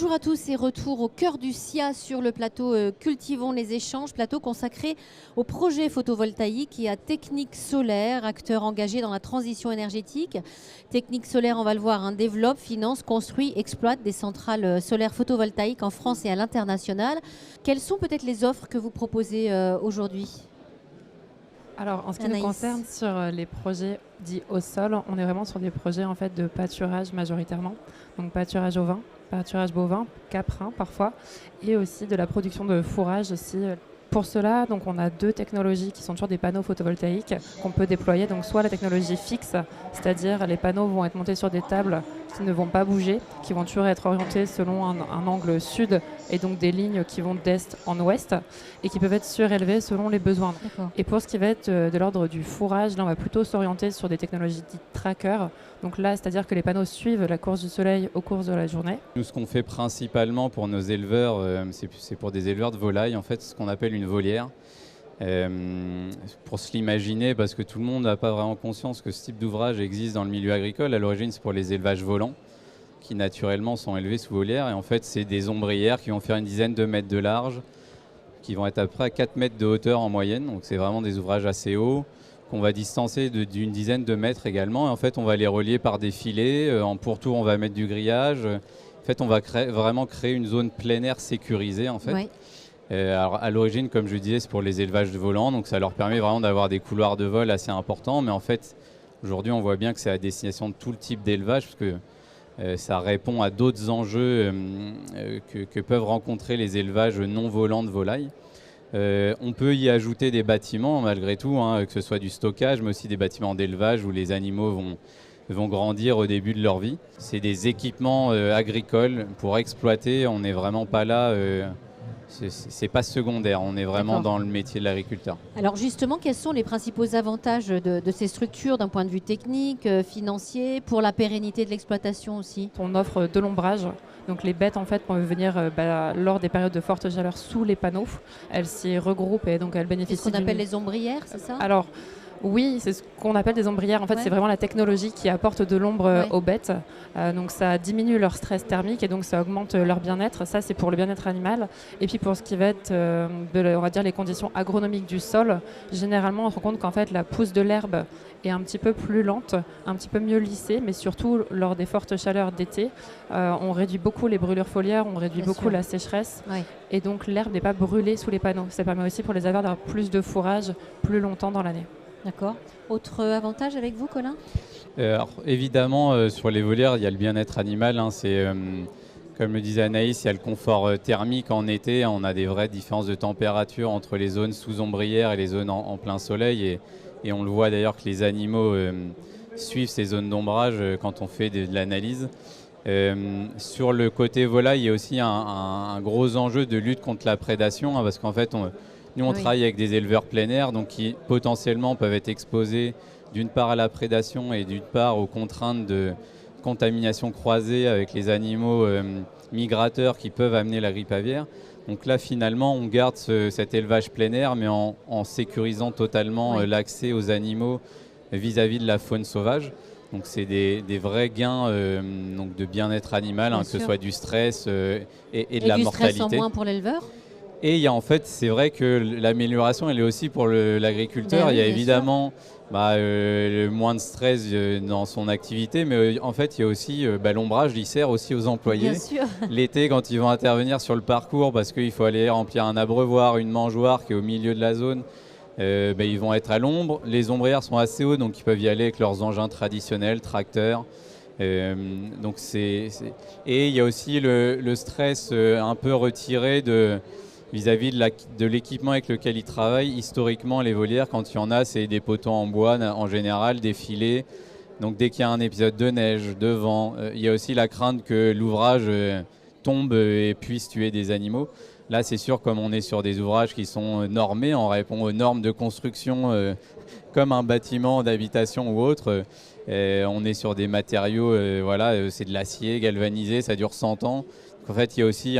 Bonjour à tous et retour au cœur du SIA sur le plateau Cultivons les échanges, plateau consacré au projet photovoltaïque et à Technique Solaire, acteur engagé dans la transition énergétique. Technique Solaire, on va le voir, développe, finance, construit, exploite des centrales solaires photovoltaïques en France et à l'international. Quelles sont peut-être les offres que vous proposez aujourd'hui ? Alors, en ce qui Anaïs. nous concerne sur les projets dits au sol, on est vraiment sur des projets en fait de pâturage majoritairement. Donc pâturage ovin, pâturage bovin, caprin parfois, et aussi de la production de fourrage aussi. Pour cela, donc, on a deux technologies qui sont toujours des panneaux photovoltaïques qu'on peut déployer. Donc, soit la technologie fixe, c'est-à-dire les panneaux vont être montés sur des tables qui ne vont pas bouger, qui vont toujours être orientés selon un angle sud et donc des lignes qui vont d'est en ouest et qui peuvent être surélevées selon les besoins. D'accord. Et pour ce qui va être de l'ordre du fourrage, là, on va plutôt s'orienter sur des technologies dites tracker. Donc là, c'est-à-dire que les panneaux suivent la course du soleil au cours de la journée. Nous, ce qu'on fait principalement pour nos éleveurs, c'est pour des éleveurs de volailles, en fait, ce qu'on appelle une volière. Pour se l'imaginer, parce que tout le monde n'a pas vraiment conscience que ce type d'ouvrage existe dans le milieu agricole. À l'origine, c'est pour les élevages volants, qui naturellement sont élevés sous volière. Et en fait, c'est des ombrières qui vont faire une dizaine de mètres de large, qui vont être à peu près à 4 mètres de hauteur en moyenne. Donc c'est vraiment des ouvrages assez hauts, qu'on va distancer d'une dizaine de mètres également. Et en fait, on va les relier par des filets. En pourtour, on va mettre du grillage. En fait, on va vraiment créer une zone plein air sécurisée, en fait. Oui. Alors, à l'origine, comme je disais, c'est pour les élevages de volants. Donc ça leur permet vraiment d'avoir des couloirs de vol assez importants. Mais en fait, aujourd'hui, on voit bien que c'est à destination de tout le type d'élevage, parce que ça répond à d'autres enjeux que peuvent rencontrer les élevages non volants de volailles. On peut y ajouter des bâtiments malgré tout, que ce soit du stockage, mais aussi des bâtiments d'élevage où les animaux vont grandir au début de leur vie. C'est des équipements agricoles pour exploiter. On n'est vraiment pas là, c'est pas secondaire, on est vraiment D'accord. dans le métier de l'agriculteur. Alors justement, quels sont les principaux avantages de ces structures d'un point de vue technique, financier, pour la pérennité de l'exploitation aussi ? On offre de l'ombrage. Donc les bêtes en fait peuvent venir lors des périodes de forte chaleur sous les panneaux. Elles s'y regroupent et donc elles C'est bénéficient ce qu'on appelle les ombrières, c'est ça ? Alors oui, c'est ce qu'on appelle des ombrières. En fait, Ouais. c'est vraiment la technologie qui apporte de l'ombre Ouais. aux bêtes. Donc ça diminue leur stress thermique et donc ça augmente leur bien-être. Ça, c'est pour le bien-être animal. Et puis pour ce qui va être, on va dire, les conditions agronomiques du sol, généralement, on se rend compte qu'en fait, la pousse de l'herbe est un petit peu plus lente, un petit peu mieux lissée, mais surtout lors des fortes chaleurs d'été, on réduit beaucoup les brûlures foliaires, on réduit Bien beaucoup sûr. la sécheresse. Oui. Et donc l'herbe n'est pas brûlée sous les panneaux. Ça permet aussi pour les éleveurs d'avoir plus de fourrage plus longtemps dans l'année. D'accord. Autre avantage avec vous, Colin ? Alors, évidemment, sur les volières, il y a le bien-être animal. Comme le disait Anaïs, il y a le confort thermique en été. On a des vraies différences de température entre les zones sous ombrières et les zones en plein soleil. Et on le voit d'ailleurs que les animaux suivent ces zones d'ombrage quand on fait de l'analyse. Sur le côté volaille, il y a aussi un gros enjeu de lutte contre la prédation, parce qu'en fait, nous, on Oui. travaille avec des éleveurs plein air, donc qui potentiellement peuvent être exposés d'une part à la prédation et d'une part aux contraintes de contamination croisée avec les animaux migrateurs qui peuvent amener la grippe aviaire. Donc là, finalement, on garde cet élevage plein air, mais en sécurisant totalement Oui. l'accès aux animaux vis-à-vis de la faune sauvage. Donc c'est des vrais gains donc de bien-être animal, Bien que ce sûr. soit du stress et de Et la du mortalité. stress en moins pour l'éleveur ? Et il y a en fait, c'est vrai que l'amélioration, elle est aussi pour l'agriculteur. Ben oui, Il y a bien évidemment moins de stress dans son activité, mais en fait, il y a aussi l'ombrage, il sert aussi aux employés. Bien sûr. L'été, quand ils vont intervenir sur le parcours, parce qu'il faut aller remplir un abreuvoir, une mangeoire qui est au milieu de la zone, ils vont être à l'ombre. Les ombrières sont assez hauts, donc ils peuvent y aller avec leurs engins traditionnels, tracteurs. Et il y a aussi le stress un peu retiré vis-à-vis de l'équipement avec lequel ils travaillent. Historiquement, les volières, quand il y en a, c'est des poteaux en bois en général, des filets. Donc dès qu'il y a un épisode de neige, de vent, il y a aussi la crainte que l'ouvrage tombe et puisse tuer des animaux. Là, c'est sûr, comme on est sur des ouvrages qui sont normés, on répond aux normes de construction comme un bâtiment d'habitation ou autre. On est sur des matériaux, c'est de l'acier galvanisé, ça dure 100 ans. Donc, en fait, il y a aussi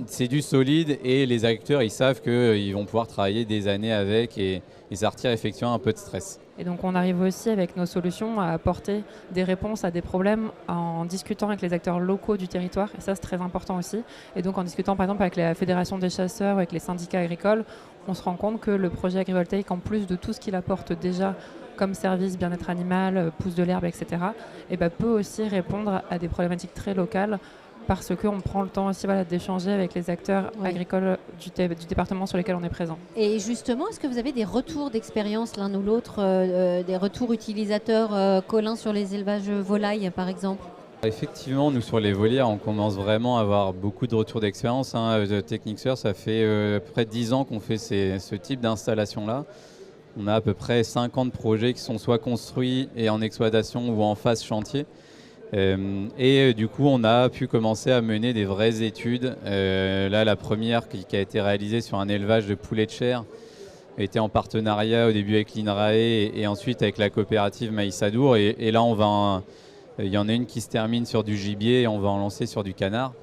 c'est du solide et les agriculteurs, ils savent qu'ils vont pouvoir travailler des années avec et ça retire effectivement un peu de stress. Et donc on arrive aussi avec nos solutions à apporter des réponses à des problèmes en discutant avec les acteurs locaux du territoire, et ça c'est très important aussi. Et donc en discutant par exemple avec la Fédération des chasseurs, avec les syndicats agricoles, on se rend compte que le projet agrivoltaïque, en plus de tout ce qu'il apporte déjà comme service, bien-être animal, pousse de l'herbe, etc., peut aussi répondre à des problématiques très locales parce qu'on prend le temps aussi d'échanger avec les acteurs agricoles du département sur lesquels on est présent. Et justement, est-ce que vous avez des retours d'expérience l'un ou l'autre, des retours utilisateurs, Colin, sur les élevages volailles par exemple? Effectivement, nous sur les volières, on commence vraiment à avoir beaucoup de retours d'expérience. Technixer, ça fait près de 10 ans qu'on fait ce type d'installation-là. On a à peu près 50 projets qui sont soit construits et en exploitation ou en phase chantier. Du coup, on a pu commencer à mener des vraies études. Là, la première qui a été réalisée sur un élevage de poulets de chair était en partenariat au début avec l'INRAE et ensuite avec la coopérative Maïs Adour. Et là, il y en a une qui se termine sur du gibier et on va en lancer sur du canard.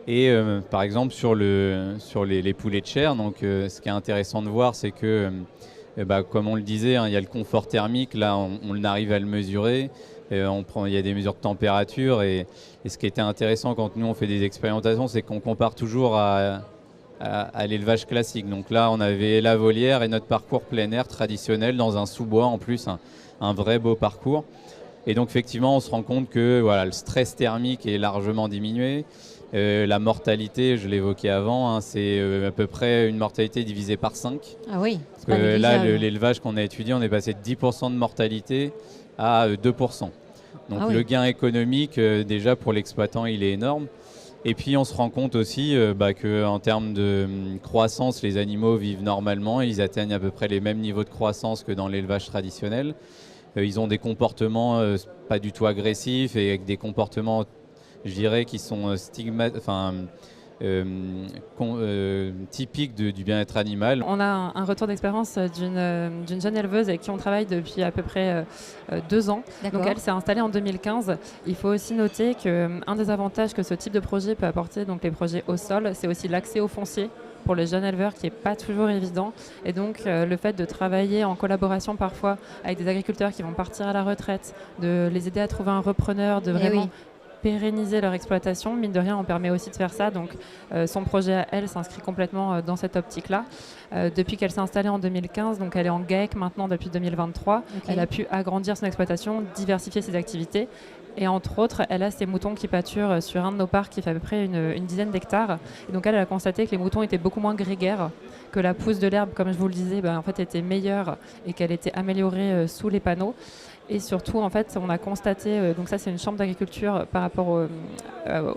Et par exemple, sur les poulets de chair, donc, ce qui est intéressant de voir, c'est que, comme on le disait, il y a le confort thermique. Là, on arrive à le mesurer. Il y a des mesures de température et ce qui était intéressant quand nous on fait des expérimentations, c'est qu'on compare toujours à l'élevage classique. Donc là, on avait la volière et notre parcours plein air traditionnel dans un sous-bois en plus, un vrai beau parcours. Et donc effectivement, on se rend compte que le stress thermique est largement diminué. La mortalité, je l'évoquais avant, c'est à peu près une mortalité divisée par 5. Ah oui, c'est pas négligeable. Là, l'élevage qu'on a étudié, on est passé de 10% de mortalité à 2%. Donc le gain économique, déjà pour l'exploitant, il est énorme. Et puis on se rend compte aussi qu'en termes de croissance, les animaux vivent normalement. Ils atteignent à peu près les mêmes niveaux de croissance que dans l'élevage traditionnel. Ils ont des comportements pas du tout agressifs et avec des comportements, je dirais, qui sont typique du bien-être animal. On a un retour d'expérience d'une jeune éleveuse avec qui on travaille depuis à peu près 2 ans. Donc elle s'est installée en 2015. Il faut aussi noter qu'un des avantages que ce type de projet peut apporter, donc les projets au sol, c'est aussi l'accès au foncier pour les jeunes éleveurs qui n'est pas toujours évident. Et donc le fait de travailler en collaboration parfois avec des agriculteurs qui vont partir à la retraite, de les aider à trouver un repreneur, de vraiment pérenniser leur exploitation. Mine de rien, on permet aussi de faire ça. Donc, son projet à elle s'inscrit complètement dans cette optique-là. Depuis qu'elle s'est installée en 2015, donc elle est en GAEC maintenant depuis 2023. Elle a pu agrandir son exploitation, diversifier ses activités. Et entre autres, elle a ses moutons qui pâturent sur un de nos parcs qui fait à peu près une dizaine d'hectares. Et donc elle a constaté que les moutons étaient beaucoup moins grégaires, que la pousse de l'herbe, comme je vous le disais, en fait, était meilleure et qu'elle était améliorée sous les panneaux. Et surtout, en fait, on a constaté, donc ça c'est une chambre d'agriculture par rapport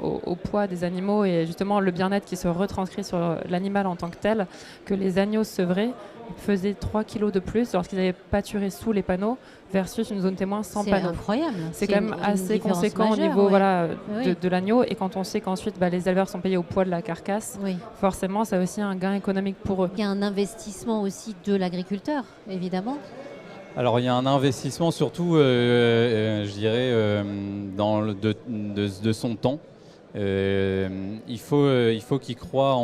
au poids des animaux et justement le bien-être qui se retranscrit sur l'animal en tant que tel, que les agneaux sevrés faisaient 3 kilos de plus lorsqu'ils avaient pâturé sous les panneaux versus une zone témoin sans panneaux. C'est incroyable. C'est quand même assez conséquent majeure, au niveau de l'agneau. Et quand on sait qu'ensuite les éleveurs sont payés au poids de la carcasse, forcément ça a aussi un gain économique pour eux. Il y a un investissement aussi de l'agriculteur, évidemment. Alors il y a un investissement surtout, je dirais, de son temps. Il faut qu'ils croient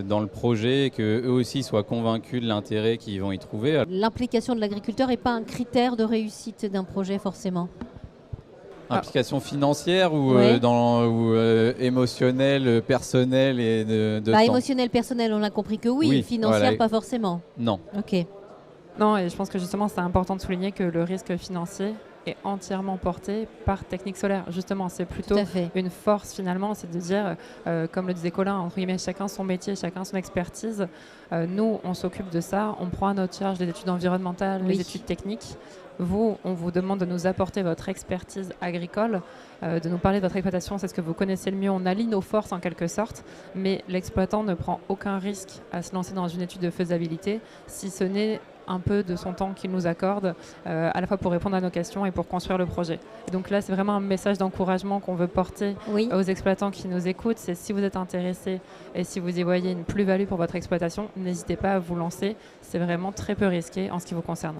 dans le projet et qu'eux aussi soient convaincus de l'intérêt qu'ils vont y trouver. L'implication de l'agriculteur n'est pas un critère de réussite d'un projet forcément. Implication financière ou, émotionnelle, personnelle et de temps. Émotionnelle, personnelle, on a compris que oui, financière pas forcément. Non. Ok. Non, et je pense que justement c'est important de souligner que le risque financier est entièrement porté par Technique Solaire. Justement, c'est plutôt une force finalement, c'est de dire, comme le disait Colin, entre guillemets, chacun son métier, chacun son expertise. Nous, on s'occupe de ça, on prend à notre charge les études environnementales, les études techniques. Vous, on vous demande de nous apporter votre expertise agricole, de nous parler de votre exploitation, c'est ce que vous connaissez le mieux. On allie nos forces en quelque sorte, mais l'exploitant ne prend aucun risque à se lancer dans une étude de faisabilité, si ce n'est un peu de son temps qu'il nous accorde, à la fois pour répondre à nos questions et pour construire le projet. Et donc là, c'est vraiment un message d'encouragement qu'on veut porter aux exploitants qui nous écoutent. C'est si vous êtes intéressés et si vous y voyez une plus-value pour votre exploitation, n'hésitez pas à vous lancer. C'est vraiment très peu risqué en ce qui vous concerne.